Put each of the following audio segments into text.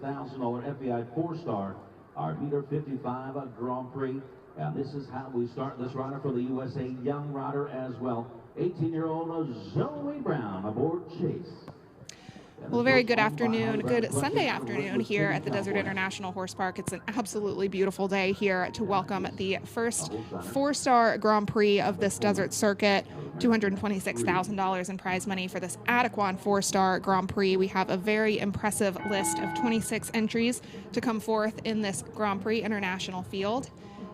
$226,000 FBI 4-star, our meter 55 Grand Prix. And this is how we start this rider for the USA Young Rider as well. 18-year-old Zoe Brown aboard Chase. Well, a very good afternoon, good Sunday afternoon here at the Desert International Horse Park. It's an absolutely beautiful day here to welcome the first 4-star Grand Prix of this desert circuit. $226,000 in prize money for this Adequan 4-star Grand Prix. We have a very impressive list of 26 entries to come forth in this Grand Prix international field.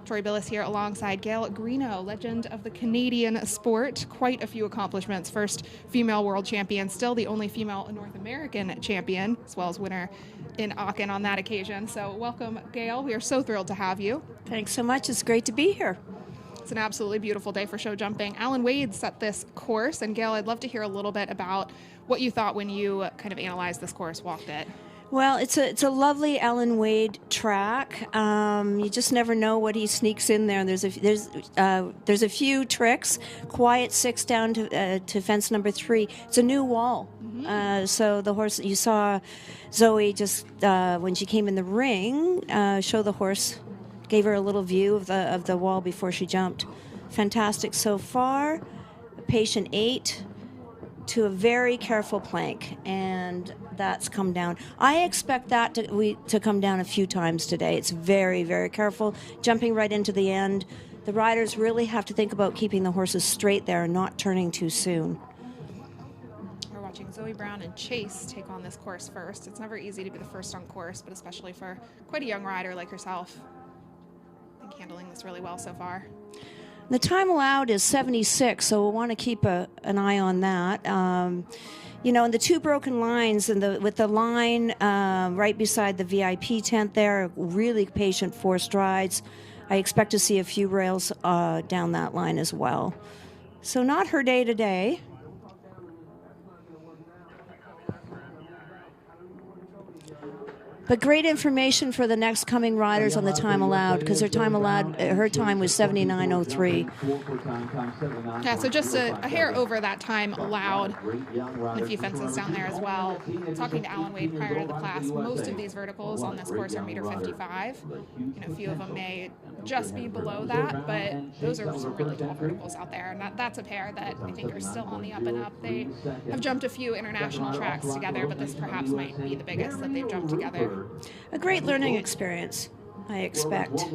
Tori Billis here alongside Gail Greeno, legend of the Canadian sport. Quite a few accomplishments. First female world champion, still the only female North American champion, as well as winner in Aachen on that occasion. So welcome, Gail. We are so thrilled to have you. Thanks so much. It's great to be here. It's an absolutely beautiful day for show jumping. Alan Wade set this course, and Gail, I'd love to hear a little bit about what you thought when you kind of analyzed this course, walked it. Well, it's a lovely Alan Wade track. You just never know what he sneaks in there. There's a few tricks. Quiet 6 down to fence number 3. It's a new wall. So the horse, you saw Zoe just when she came in the ring, show the horse, gave her a little view of the wall before she jumped. Fantastic so far. Patient 8 to a very careful plank, and that's come down. I expect that to come down a few times today. It's very, very careful, jumping right into the end. The riders really have to think about keeping the horses straight there and not turning too soon. We're watching Zoe Brown and Chase take on this course first. It's never easy to be the first on course, but especially for quite a young rider like herself. I think handling this really well so far. The time allowed is 76, so we'll want to keep an eye on that. And the 2 broken lines, with the line right beside the VIP tent there, really patient 4 strides. I expect to see a few rails down that line as well. So not her day today. But great information for the next coming riders on the time allowed, because her time was 79:03. Yeah, so just a hair over that time allowed, and a few fences down there as well. Talking to Alan Wade prior to the class, most of these verticals on this course are meter 55. A few of them may just be below that, but those are some really tall verticals out there, and that's a pair that I think are still on the up and up. They have jumped a few international tracks together, but this perhaps might be the biggest that they've jumped together. A great learning experience, I expect.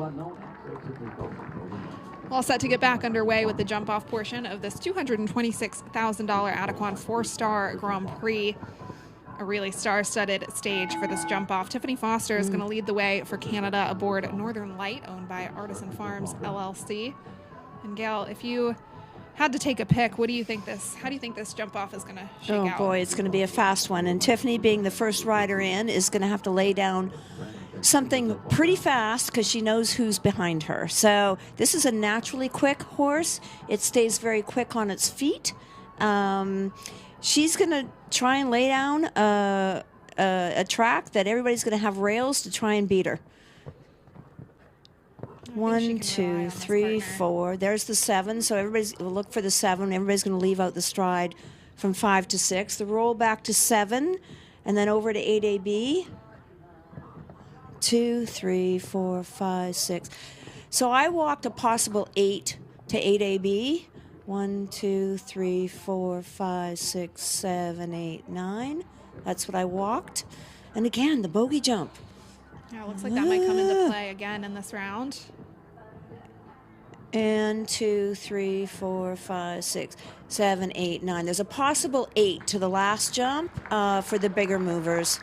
All set to get back underway with the jump-off portion of this $226,000 Adequan 4-star Grand Prix. A really star-studded stage for this jump-off. Tiffany Foster is going to lead the way for Canada aboard Northern Light, owned by Artisan Farms LLC. And Gail, if you had to take a pick, how do you think this jump-off is going to shake out? Oh boy, it's going to be a fast one. And Tiffany, being the first rider in, is going to have to lay down something pretty fast because she knows who's behind her. So this is a naturally quick horse. It stays very quick on its feet. She's going to try and lay down a track that everybody's going to have rails to try and beat her. 1, 2, 3, 4. There's the 7. So we'll look for the 7. Everybody's going to leave out the stride from 5 to 6. The roll back to 7, and then over to 8AB. 2, 3, 4, 5, 6. So I walked a possible 8 to 8AB. 1, 2, 3, 4, 5, 6, 7, 8, 9. That's what I walked. And again, the bogey jump. Yeah, it looks like that might come into play again in this round. And 2, 3, 4, 5, 6, 7, 8, 9. There's a possible 8 to the last jump for the bigger movers.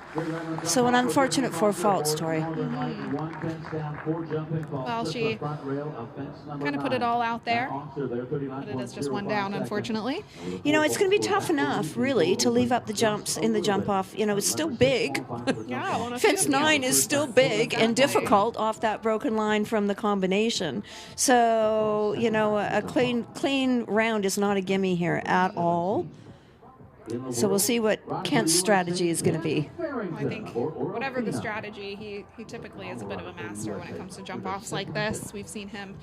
So an unfortunate 4 fault story. Well, she kind of put it all out there, but it is just one down, unfortunately. It's going to be tough enough, really, to leave up the jumps in the jump off. It's still big. Yeah, Fence 9 is still big and difficult off that broken line from the combination. So, a clean round is not a gimme here at all. So we'll see what Kent's strategy is going to be. I think whatever the strategy, he typically is a bit of a master when it comes to jump-offs like this. We've seen him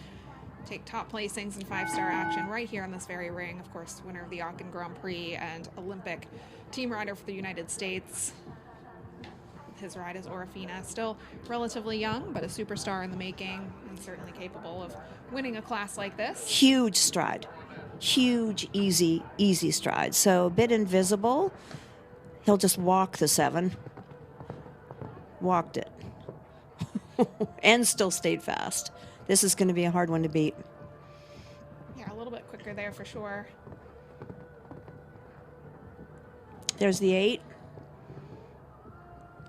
take top placings in 5-star action right here in this very ring. Of course, winner of the Aachen Grand Prix and Olympic team rider for the United States. his ride is Orofina. Still relatively young, but a superstar in the making and certainly capable of winning a class like this. Huge stride. Huge, easy stride. So a bit invisible. He'll just walk the 7. Walked it. And still stayed fast. This is going to be a hard one to beat. Yeah, a little bit quicker there for sure. There's the 8.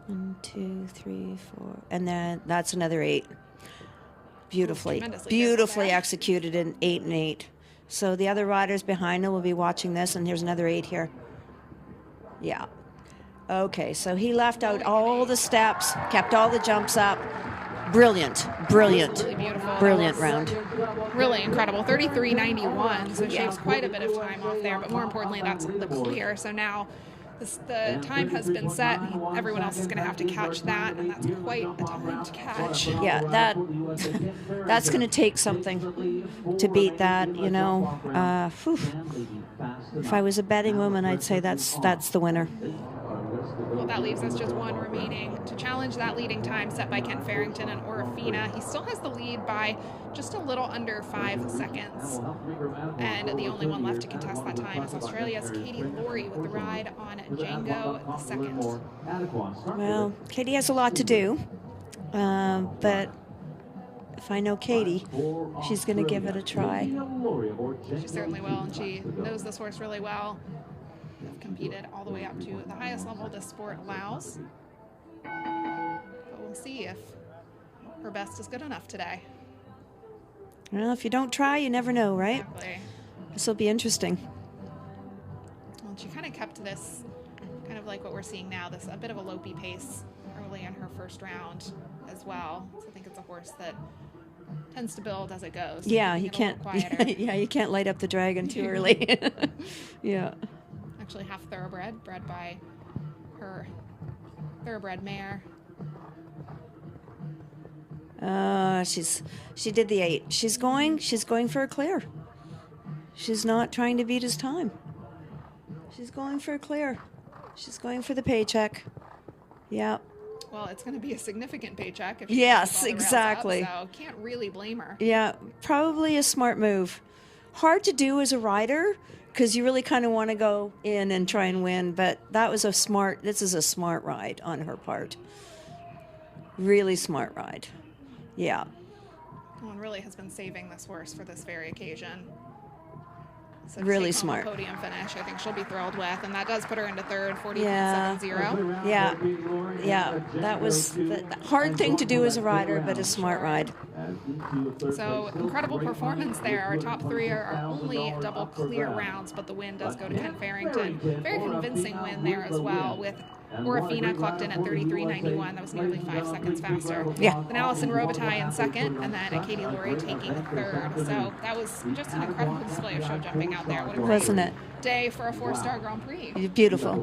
1, 2, 3, 4. And then that's another 8. Beautifully executed in 8 and 8. So the other riders behind him will be watching this, and here's another 8 here. Yeah. Okay, so he left out all the steps, kept all the jumps up. Brilliant round. Really incredible. 33.91, so shaves quite a bit of time off there, but more importantly, that's the clear. So now the time has been set. Everyone else is going to have to catch that, and that's quite a time to catch. Yeah, that's going to take something to beat that, you know. If I was a betting woman, I'd say that's the winner. Well, that leaves us just one remaining to challenge that leading time set by Kent Farrington and Orofina. He still has the lead by just a little under 5 seconds. And the only one left to contest that time is Australia's Katie Laurie with the ride on Django II. Well, Katie has a lot to do, but if I know Katie, she's going to give it a try. She certainly will, and she knows this horse really well. Have competed all the way up to the highest level this sport allows. But we'll see if her best is good enough today. Well, if you don't try, you never know, right? Exactly. This will be interesting. Well, she kind of kept this, kind of like what we're seeing now, this a bit of a lopey pace early in her first round as well. So I think it's a horse that tends to build as it goes. Yeah, you can't. Yeah, you can't light up the dragon too early. Yeah. Actually half thoroughbred, bred by her thoroughbred mare. She did the 8. She's going for a clear. She's not trying to beat his time. She's going for a clear. She's going for the paycheck. Yeah. Well, it's going to be a significant paycheck if she yes, exactly. Up, so can't really blame her. Yeah, probably a smart move. Hard to do as a rider, because you really kind of want to go in and try and win, but this is a smart ride on her part. Really smart ride. Yeah. One really has been saving this horse for this very occasion. So really smart. Podium finish, I think she'll be thrilled with, and that does put her into third, 40.70. Yeah. That was the hard thing to do as a rider, but a smart ride. So incredible performance there. Our top 3 are only double clear rounds, but the win does go to Kent Farrington. Very convincing win there as well, with Orofina clocked in at 33.91. That was nearly 5 seconds faster. Yeah. Then Allison Robitaille in second, and then Katie Laurie taking third. So that was just an incredible display of show jumping out there. What a great Wasn't it? day for a 4-star Grand Prix. Beautiful.